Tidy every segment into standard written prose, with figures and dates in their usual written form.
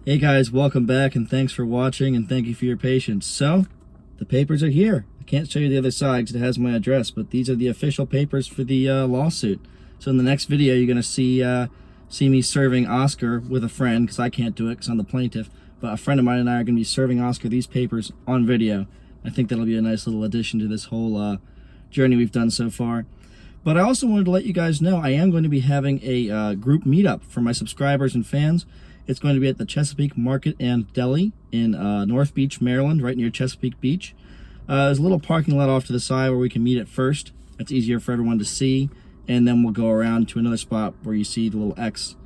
Hey guys, welcome back and thanks for watching and thank you for your patience. So, the papers are here. I can't show you the other side because it has my address, but these are the official papers for the lawsuit. So in the next video, you're going to see me serving Oscar with a friend, because I can't do it because I'm the plaintiff, but a friend of mine and I are going to be serving Oscar these papers on video. I think that'll be a nice little addition to this whole journey we've done so far. But I also wanted to let you guys know I am going to be having a group meetup for my subscribers and fans. It's going to be at the Chesapeake Market and Deli in North Beach, Maryland, right near Chesapeake Beach. There's a little parking lot off to the side where we can meet at first. That's easier for everyone to see. And then we'll go around to another spot where you see the little X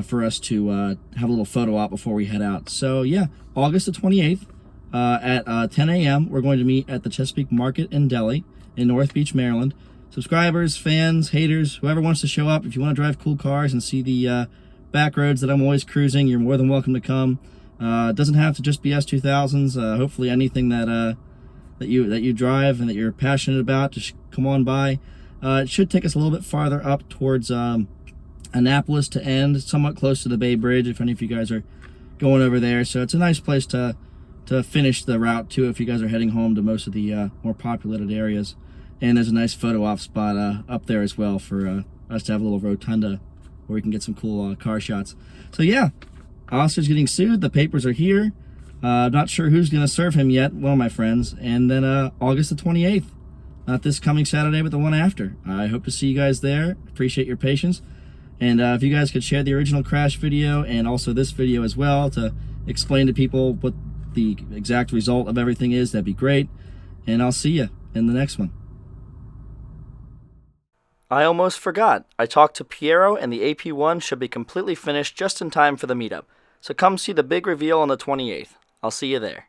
for us to have a little photo op before we head out. So yeah, August the 28th at 10 a.m. we're going to meet at the Chesapeake Market and Deli in North Beach, Maryland. Subscribers, fans, haters, whoever wants to show up, if you want to drive cool cars and see the back roads that I'm always cruising, you're more than welcome to come. It doesn't have to just be S2000s. Hopefully anything that you drive and that you're passionate about, just come on by. It should take us a little bit farther up towards Annapolis to end, somewhat close to the Bay Bridge, if any of you guys are going over there. So it's a nice place to finish the route too, if you guys are heading home to most of the more populated areas. And there's a nice photo op spot up there as well for us to have a little rotunda where we can get some cool car shots. So yeah, Oscar's getting sued. The papers are here. Not sure who's going to serve him yet, one of my friends. And then August the 28th. Not this coming Saturday, but the one after. I hope to see you guys there. Appreciate your patience. And if you guys could share the original crash video and also this video as well to explain to people what the exact result of everything is, that'd be great. And I'll see you in the next one. I almost forgot. I talked to Piero and the AP1 should be completely finished just in time for the meetup. So come see the big reveal on the 28th. I'll see you there.